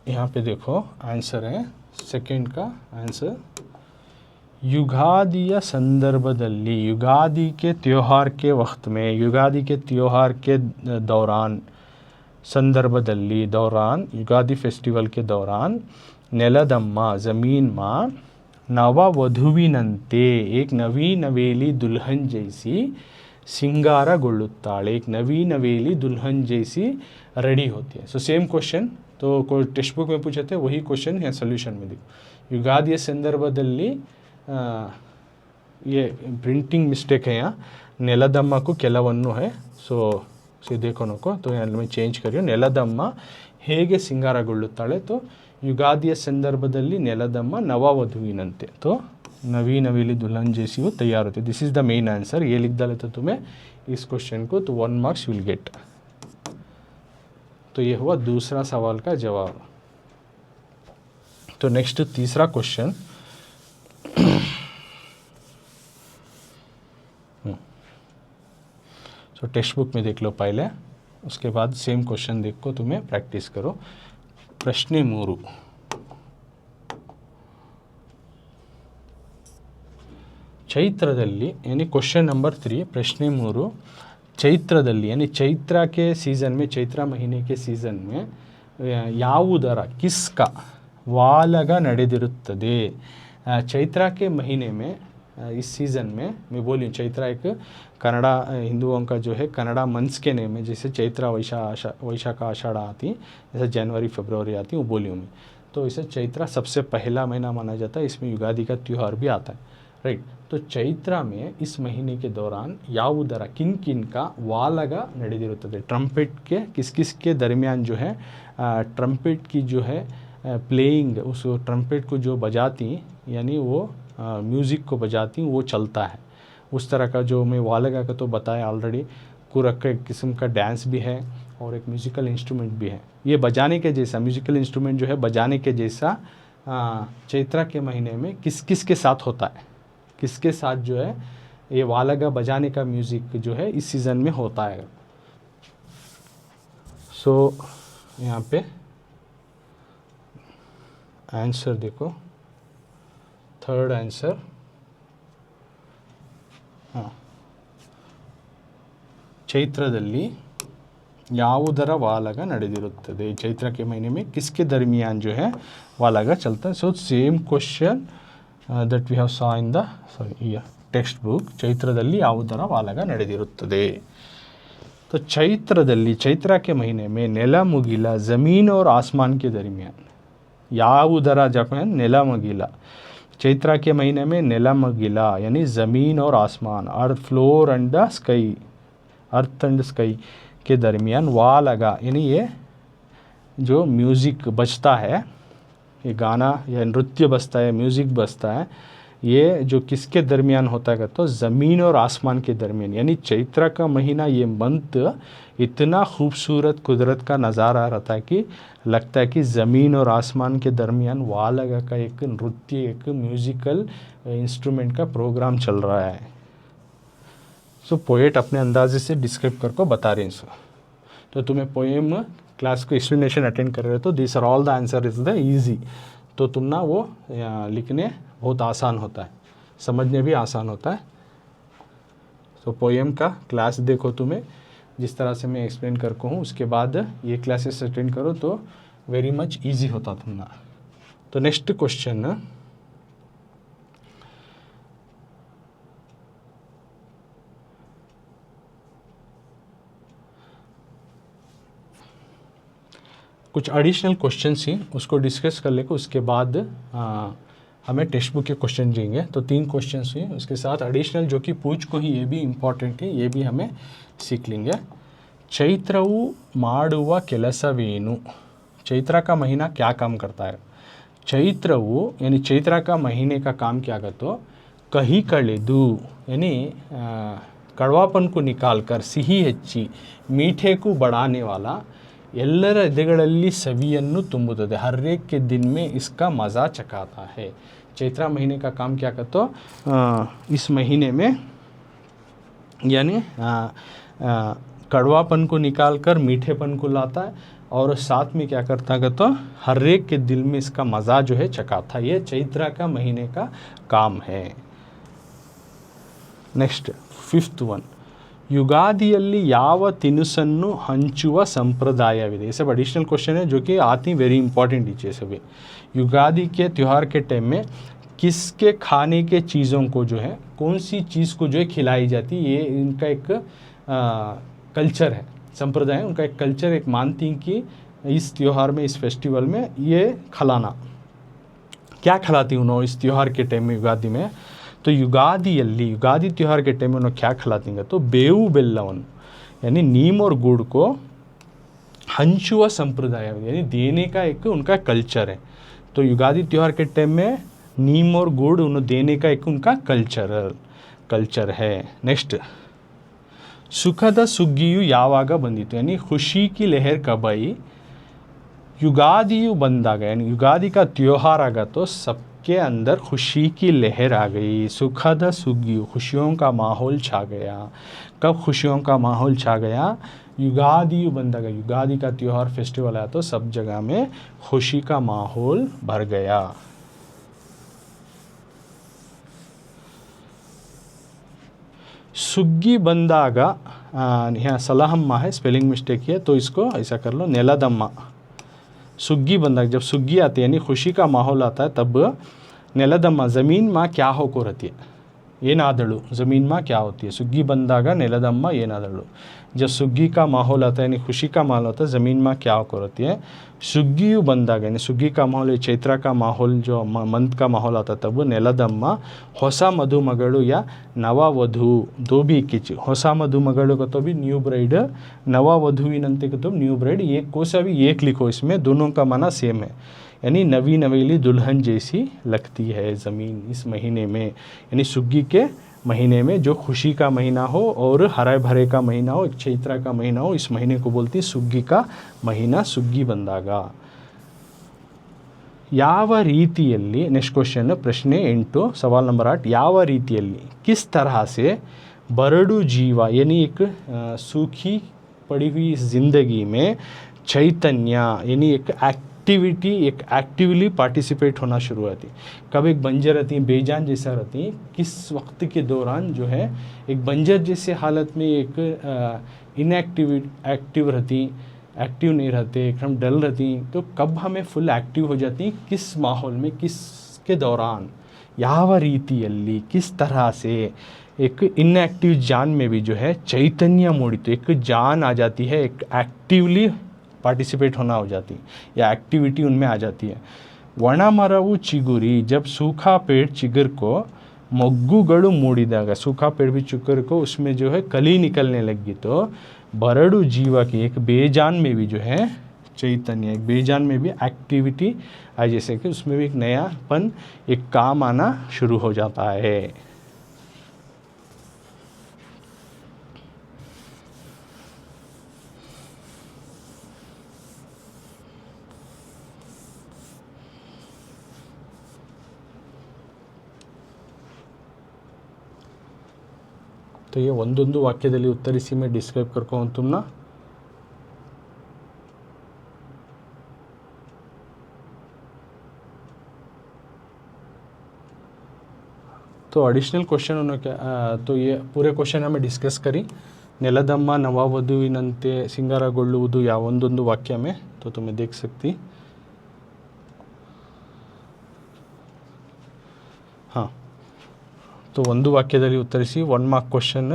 यहाँ पे देखो आंसर है सेकंड का आंसर युगादिಯ संदर्भದಲ್ಲಿ युगादि के त्यौहार के वक्त में युगादि के त्यौहार के दौरान संदर्भದಲ್ಲಿ दौरान युगादि फेस्टिवल के दौरान नेलदम्मा ज़मीन माँ नववधुविनंते एक नवी नवेली दुल्हन जैसी सिंगारಗೊಳ್ಳುತ್ತಾಳೆ, एक नवी नवेली दुल्हन जैसी रेडी होती है। सो सेम क्वेश्चन तो टेक्स्ट बुक में पूछे थे वही क्वेश्चन यहाँ सोल्यूशन में देखो। युगादिಯ संदर्भದಲ್ಲಿ ये प्रिंटिंग मिस्टेक है, यहाँ नेलदम्मा को ಕೆಲವನ್ನು है। सो सीधे कोनों को तो यहाँ में चेंज करियो नेलदम्मा ಹೇಗೆ ಸಿಂಗಾರಗೊಳ್ಳುತ್ತಾಳೆ, तो युगादिಯ संदर्भದಲ್ಲಿ नेलदम्मा नववधुविनंते तो नवी नवेली दुल्हन जैसी वो तैयार होती है। This is the main answer. ये लिख डाले तो तुम्हें इस क्वेश्चन को तो 1 मार्क्स विल गेट। तो ये हुआ दूसरा सवाल का जवाब। तो नेक्स्ट तीसरा क्वेश्चन तो टेक्स्ट बुक में देख लो पहले, उसके बाद सेम क्वेश्चन देखो तुम्हें प्रैक्टिस करो। प्रश्ने 3 ಚೈತ್ರದಲ್ಲಿ यानी क्वेश्चन नंबर 3 प्रश्ने 3 ಚೈತ್ರದಲ್ಲಿ यानी चैत्र के सीज़न में चैत्र महीने के सीज़न में ಯಾವುದರ किसका ವಾಲಗ ನಡೆದಿರುತ್ತದೆ। चैत्र के महीने में इस सीज़न में मैं बोली चैत्र एक कन्नड़ा हिंदुओं का जो है कन्नड़ा मंथ्स के नेम है, जैसे चैत्र वैशाख आषाढ़ आती, जैसे जनवरी फरवरी आती वो बोली मैं। तो इसे चैत्र सबसे पहला महीना माना जाता है, इसमें युगादि का त्यौहार भी आता है, राइट। तो चैत्र में इस महीने के दौरान ಯಾವುದರ किन किन का वालग ನಡೆದಿರುತ್ತದೆ, ट्रम्पेट के किस किस के दरमियान जो है ट्रम्पेट की जो है प्लेइंग उस ट्रम्पेट को जो बजाती यानी वो म्यूज़िक को बजाती वो चलता है। उस तरह का जो मैं वालगा का तो बताया ऑलरेडी, कुरक का एक किस्म का डांस भी है और एक म्यूज़िकल इंस्ट्रूमेंट भी है। ये बजाने के जैसा म्यूज़िकल इंस्ट्रूमेंट जो है बजाने के जैसा चैत्र के महीने में किस किस के साथ होता है, किसके साथ जो है ये वालगा बजाने का म्यूज़िक जो है इस सीज़न में होता है। सो यहाँ पे आंसर देखो, थर्ड आंसर हाँ ಚೈತ್ರದಲ್ಲಿ ಯಾವುದರ ವಾಲಗ ನಡೆದಿರುತ್ತದೆ, चैत्र के महीने में किसके दरमियान जो है वालगा चलता है। So same question that we have saw in the text book ಚೈತ್ರದಲ್ಲಿ ಯಾವುದರ ವಾಲಗ ನಡೆದಿರುತ್ತದೆ। तो ಚೈತ್ರದಲ್ಲಿ चैत्र के महीने में ನೆಲಮುಗಿಲ ज़मीन और आसमान के दरमियान ಯಾವುದರ जगह ನೆಲಮುಗಿಲ चैत्र के महीने में ನೆಲಮುಗಿಲ यानी ज़मीन और आसमान अर्थ floor and the sky earth and sky के दरमियान वालगा यानी ये जो म्यूज़िक बजता है, ये गाना या नृत्य बजता है, म्यूज़िक बजता है, ये जो किसके दरमियान होता है तो ज़मीन और आसमान के दरमियान। यानी चैत्र का महीना ये मंथ इतना खूबसूरत कुदरत का नज़ारा रहता है कि लगता है कि ज़मीन और आसमान के दरमियान वालगा का एक नृत्य एक म्यूज़िकल इंस्ट्रूमेंट का प्रोग्राम चल रहा है। सो पोएट अपने अंदाजे से डिस्क्राइब करके बता रहे हैं। तो तुम्हें पोएम क्लास को एक्सप्लेनेशन अटेंड कर रहे हो तो this are all the answer is the easy, तो तुम ना वो लिखने बहुत आसान होता है, समझने भी आसान होता है। तो पोएम का क्लास देखो, तुम्हें जिस तरह से मैं एक्सप्लेन करता हूँ उसके बाद ये क्लासेस अटेंड करो तो वेरी मच ईजी होता तुमना। तो नेक्स्ट क्वेश्चन कुछ एडिशनल क्वेश्चंस ही उसको डिस्कस कर लेकर उसके बाद हमें टेक्स्ट बुक के क्वेश्चन देंगे। तो 3 क्वेश्चंस हुए, उसके साथ एडिशनल जो कि पूछ को ही, ये भी इम्पॉर्टेंट है, ये भी हमें सीख लेंगे। चैत्रवु माडुव केलसवेनु, चैत्र का महीना क्या काम करता है। चैत्रवु यानी चैत्र का महीने का काम क्या करता हो, कही कಳೆದು यानी कड़वापन को निकाल कर, सिही ಹೆಚ್ಚಿ, मीठे को बढ़ाने वाला, ಎಲ್ಲರ ಎದೆಗಳಲ್ಲಿ ಸವಿಯನ್ನು ತುಂಬುತ್ತದೆ, हर एक के दिन में इसका मज़ा चखाता है। चैत्र महीने का काम क्या करता हो, इस महीने में यानी कड़वापन को निकाल कर मीठेपन को लाता है और साथ में क्या करता है तो हर एक के दिल में इसका मज़ा जो है चखाता है। ये चैत्र का महीने का काम है। नेक्स्ट 5th वन, युगादिಯಲ್ಲಿ ಯಾವ ತಿನಿಸನ್ನು ಹಂಚುವ संप्रदायविದೆ। ये सब एडिशनल क्वेश्चन है जो कि आती वेरी इंपॉर्टेंट चीज़ें सभी। युगादि के त्यौहार के टाइम में किसके खाने के चीज़ों को जो है, कौन सी चीज़ को जो है खिलाई जाती है, ये इनका एक कल्चर है, संप्रदाय है, उनका एक कल्चर, एक मानती हैं कि इस त्यौहार में, इस फेस्टिवल में ये खिलाना, क्या खिलाती उन्होंने इस त्यौहार के टाइम में, युगादि में। तो युगादिಯಲ್ಲಿ, युगादि त्यौहार के टाइम में उन्होंने क्या खिलाती हैं तो ಬೇವು ಬೆಲ್ಲವನ್ನು यानी नीम और गुड़ को हंचुआ संप्रदाय यानी देने का एक उनका कल्चर है। तो युगादि त्यौहार के टाइम में नीम और गुड़ उन्हें देने का एक उनका कल्चर है। नेक्स्ट, सुखद सुग्गियु ಯಾವಾಗ ಬಂದಿತು यानी खुशी की लहर कब आई। युगादियु ಬಂದಾಗ यानी युगादि का त्यौहार आगा तो सबके अंदर खुशी की लहर आ गई। सुखद सुग्गियु, खुशियों का माहौल छा गया। कब खुशियों का माहौल छा गया, युगादियु ಬಂದಾಗ, युगादि का त्यौहार फेस्टिवल आया तो सब जगह में खुशी का माहौल भर गया। सुग्गी बंदागा, यहाँ सलाहम्मा है, स्पेलिंग मिस्टेक है तो इसको ऐसा कर लो, नेलदम्मा। सुग्गी बंदाग, जब सुग्गी आती है यानी खुशी का माहौल आता है तब नेलदम्मा, ज़मीन माँ क्या होको रहती है, ಏನಾದಳು, ज़मीन माँ क्या होती है। सुग्गी बंदागा नेलदम्मा ಏನಾದಳು, जब सुग्गी का माहौल आता है यानी खुशी का माहौल होता है, ज़मीन माँ क्या होको रहती है। सुग्गियु बंदागा यानी सुग्गी का माहौल, चैत्र का माहौल, जो मंथ का माहौल आता है तब नेलदम्मा ಹೊಸ ಮದುಮಗಳು या नववधू, दो भी एक ही चीज़, ಹೊಸ ಮದುಮಗಳು का तो भी न्यू ब्राइड, नववधुविनंते का तो न्यू ब्राइड, ये कोई सा भी एक लिखो, इसमें दोनों का माना सेम है। यानी नवी नवेली दुल्हन जैसी लगती है ज़मीन इस महीने में। यानी सुग्गी के महीने में, जो खुशी का महीना हो और हरे भरे का महीना हो, एक चैत्र का महीना हो, इस महीने को बोलती सुग्गी का महीना, सुग्गी बंदागा। ಯಾವ ರೀತಿಯಲ್ಲಿ, नेक्स्ट क्वेश्चन प्रश्न 8 सवाल नंबर 8, ಯಾವ ರೀತಿಯಲ್ಲಿ, किस तरह से बरडू जीवा यानी एक सूखी पड़ी हुई ज़िंदगी में चैतन्य यानी एक एक्टिविटी, एक एक्टिवली पार्टिसिपेट होना शुरू होती। कब एक बंजर रहती है, बेजान जैसा रहती है, किस वक्त के दौरान जो है एक बंजर जैसे हालत में एक एक्टिव रहती, एक्टिव नहीं रहते, एकदम डल रहती, तो कब हमें फुल एक्टिव हो जाती, किस माहौल में, किसके दौरान, ಯಾವ ರೀತಿಯಲ್ಲಿ, किस तरह से एक इनएक्टिव जान में भी जो है चैतन्य मूडित, एक जान आ जाती है, एक एक्टिवली पार्टिसिपेट होना हो जाती या एक्टिविटी उनमें आ जाती है। वणमरवु चिगुरी, जब सूखा पेड़ चिगर को, ಮೊಗ್ಗುಗಳು ಮೂಡಿದಾಗ, सूखा पेड़ भी चिगर को उसमें जो है कली निकलने लगी, तो बरडू जीवा की एक बेजान में भी जो है चैतन्य, एक बेजान में भी एक्टिविटी आई, जैसे कि उसमें भी एक नयापन, एक काम आना शुरू हो जाता है। तो ये ಒಂದೊಂದು ವಾಕ್ಯದಲ್ಲಿ ಉತ್ತರಿಸಿ मैं डिस्क्राइब करको हूँ तुम ना। तो एडिशनल क्वेश्चन उन्होंने क्या, तो ये पूरे क्वेश्चन हमें डिस्कस करी। ನೆಲದಮ್ಮ ನವವಧುವಿನಂತೆ ಸಿಂಗಾರಗೊಳ್ಳುವುದು ಯಾವೊಂದೊಂದು वाक्य में, तो तुम्हें देख सकती। हाँ, तो ಒಂದು ವಾಕ್ಯದಲ್ಲಿ ಉತ್ತರಿಸಿ 1 मार्क क्वेश्चन,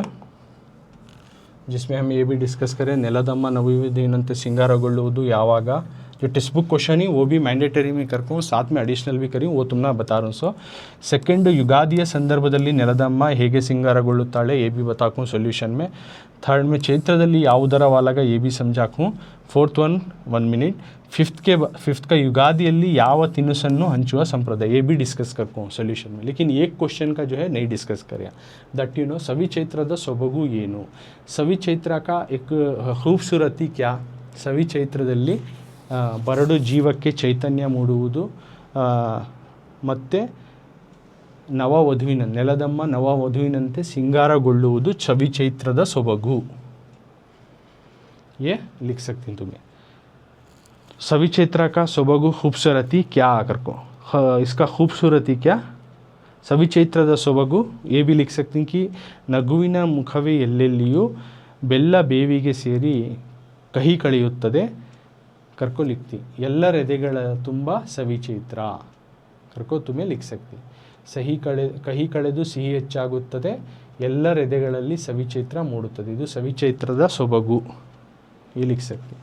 जिसमें हम ये भी डिस्कस करें, ನೆಲದಮ್ಮ ನವವಧುವಿನಂತೆ ಸಿಂಗಾರಗೊಳ್ಳುವುದು ಯಾವಾಗ, जो टेक्स्ट बुक क्वेश्चन ही वो भी मैंडेटरी में करको साथ में एडिशनल भी करी वो तुमने बता रहा हूँ. सो सेकंड ಯುಗಾದಿಯ ಸಂದರ್ಭದಲ್ಲಿ ನೆಲದಮ್ಮ ಹೇಗೆ ಸಿಂಗಾರಗೊಳ್ಳುತ್ತಾಳೆ ये भी बताऊँ सॉल्यूशन में. थर्ड में ಚೈತ್ರದಲ್ಲಿ ಯಾವುದರ ವಾಲಗ ये भी समझाऊँ. Fourth one minute. फिफ्थ का युगादिಯಲ್ಲಿ ಯಾವ ತಿನಿಸನ್ನು ಹಂಚುವ ಸಂಪ್ರದಾಯ ये भी डिस्कस करको सॉल्यूशन में. लेकिन एक क्वेश्चन का जो है नहीं डिस्कस करें दैट यू नो सवी ಚೈತ್ರದ ಸೊಬಗು ಏನು. सवी ಚೈತ್ರ का एक खूबसूरती क्या. सवी ಚೈತ್ರದಲ್ಲಿ ಬರಡು ಜೀವಕ್ಕೆ ಚೈತನ್ಯ ಮೂಡುವುದು ಮತ್ತು ನವವಧುವಿನ ನೆಲದಮ್ಮ ನವವಧುವಿನಂತೆ ಸಿಂಗಾರಗೊಳ್ಳುವುದು ಸವಿ ಚೈತ್ರದ ಸೊಬಗು. ये लिख सकती हैं तुम्हें. सवी चैत्र का सोबगु खूबसूरती क्या आकर को इसका खूबसूरती क्या. सवी ಚೈತ್ರದ ಸೊಬಗು ये भी लिख सकती हैं कि ನಗುವಿನ ಮುಖವೇ ಎಲ್ಲೆಲ್ಲಿಯೂ ಬೆಲ್ಲ ಬೇವಿಗೆ ಸೇರಿ ಕಹಿ ಕಳೆಯುತ್ತದೆ करको लिखती. ಎಲ್ಲರ ಎದೆಗಳ ತುಂಬ ಸವಿ ಚೈತ್ರ करको तुम्हें लिख सकती. ಕಹಿ ಕಳೆದು ಸಿಹಿ ಹೆಚ್ಚಾಗುತ್ತದೆ ಎಲ್ಲರ ಎದೆಗಳಲ್ಲಿ ಸವಿ ಚೈತ್ರ ಮೂಡುತ್ತದೆ ಇದು ಸವಿ ಚೈತ್ರದ ಸೊಬಗು ये लिख सकती.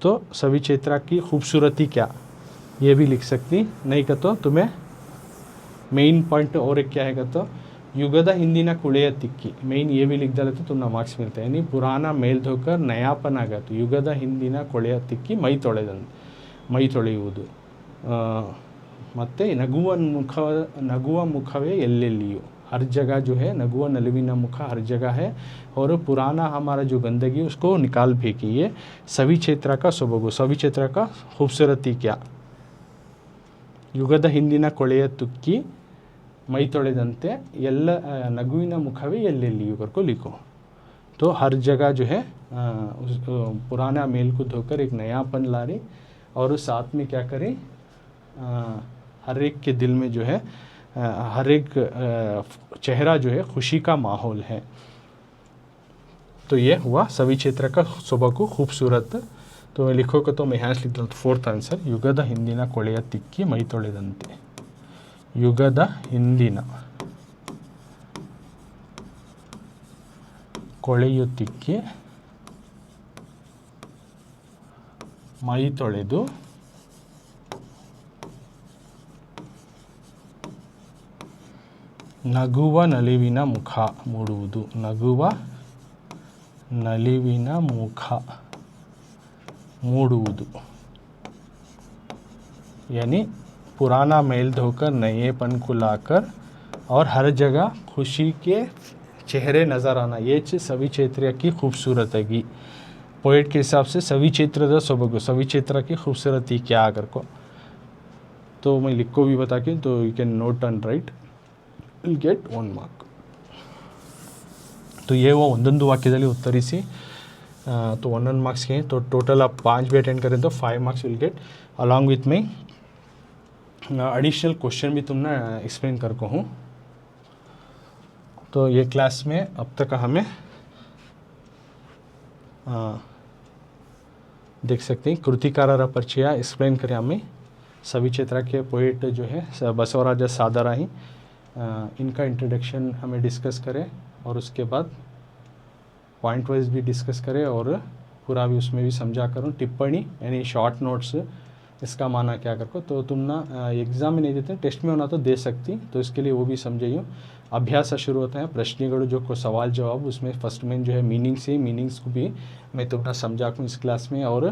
तो सवी चैत्र की खूबसूरती क्या ये भी लिख सकती. नहीं का तो तुम्हें मेन पॉइंट और एक क्या है तो युगದ ಹಿಂದಿನ ಕುಳೆಯ ತಿಕ್ಕಿ मेन ये भी लिख डाले तो तुम्हें मार्क्स मिलता है. यानी पुराना मेल धोकर नयापन आगत युगದ ಹಿಂದಿನ ಕೊಳೆಯ ತಿಕ್ಕಿ ಮೈ ತೊಳೆಯುವುದು ಮತ್ತು ನಗುವ ಮುಖವೇ ಎಲ್ಲೆಲ್ಲಿಯೂ हर जगह जो है नगुआ नलवीना मुखा हर जगह है और पुराना हमारा जो गंदगी उसको निकाल फेंकिए. सवी चैत्र का ಸೊಬಗು सवी चैत्र का खूबसूरती क्या. ಯುಗದ ಹಿಂದಿನ ಕೊಳೆಯ ತುಕ್ಕಿ ಮೈ ತೊಳೆದಂತೆ ಎಲ್ಲ ನಗುವಿನ ಮುಖವೇ ಎಲ್ಲೆಲ್ಲಿಯೂ करको लिखो. तो हर जगह जो है उस पुराना मेल को धोकर एक नयापन ला रही और साथ में क्या करें हर एक के दिल में जो है हर एक चेहरा जो है खुशी का माहौल है. तो ये हुआ सवी चैत्र का ಸೊಬಗು खूबसूरत. तो लिखो को तो मैं यहाँ लिख दूँ. फोर्थ आंसर ಯುಗದ ಹಿಂದಿನ ಕೊಳೆಯ ತಿಕ್ಕಿ ಮೈ ತೊಳೆದಂತೆ. ಯುಗದ ಹಿಂದಿನ ಕೊಳೆಯು ತಿಕ್ಕಿ ಮೈ ತೊಳೆದು ನಗುವ ನಲಿವಿನ ಮುಖ ಮೂಡುವುದು. ನಗುವ ನಲಿವಿನ ಮುಖ ಮೂಡುವುದು यानी पुराना मेल धोकर नएपन को लाकर और हर जगह खुशी के चेहरे नज़र आना ये सवी चैत्र की खूबसूरत है. पोएट के हिसाब से सवी चैत्ರದ ಸೊಬಗು सवी चैत्र की खूबसूरती क्या आकर को तो मैं लिख को भी बता के तो you can note and right will get 1 mark. तो ये वो ಒಂದೊಂದು ವಾಕ್ಯದಲ್ಲಿ ಉತ್ತರಿಸಿ तो 1 मार्क्स के. तो टोटल आप 5 भी अटेंड करें तो 5 marks will get. Along with में एडिशनल क्वेश्चन भी तुमने एक्सप्लेन कर को हूँ. तो ये क्लास में अब तक हमें देख सकते हैं कृतिकारರ ಪರಿಚಯ एक्सप्लेन करें हमें. सवी चैत्र के पोएट जो है बसवराज सादराही इनका इंट्रोडक्शन हमें डिस्कस करें और उसके बाद पॉइंट वाइज भी डिस्कस करें और पूरा भी उसमें भी समझा करूँ. टिप्पणी यानी शॉर्ट नोट्स इसका माना क्या कर को तो तुम ना एग्ज़ाम में नहीं देते टेस्ट में होना तो दे सकती. तो इसके लिए वो भी समझाइए. अभ्यास शुरू होता है प्रश्नಗಳು जो को सवाल जवाब उसमें फर्स्ट में जो है मीनिंग से मीनिंग्स को भी मैं तुम्हें समझा दूँ इस क्लास में. और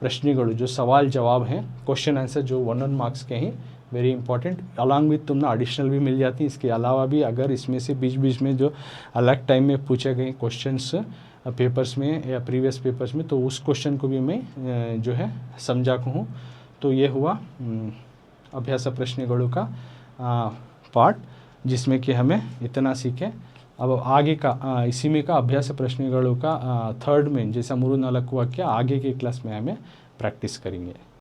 प्रश्नಗಳು जो सवाल जवाब हैं क्वेश्चन आंसर जो 1 मार्क्स के हैं वेरी इंपॉर्टेंट. अलॉन्ग विथ तुमने एडिशनल भी मिल जाती. इसके अलावा भी अगर इसमें से बीच बीच में जो अलग टाइम में पूछे गए क्वेश्चंस पेपर्स में या प्रीवियस पेपर्स में तो उस क्वेश्चन को भी मैं जो है समझा हूँ. तो ये हुआ अभ्यास प्रश्नಗಳು का पार्ट जिसमें कि हमें इतना सीखे. अब आगे का इसी में का अभ्यास प्रश्नಗಳು का थर्ड में जैसा 3-4 वाक्य आगे के क्लास में हमें प्रैक्टिस करेंगे.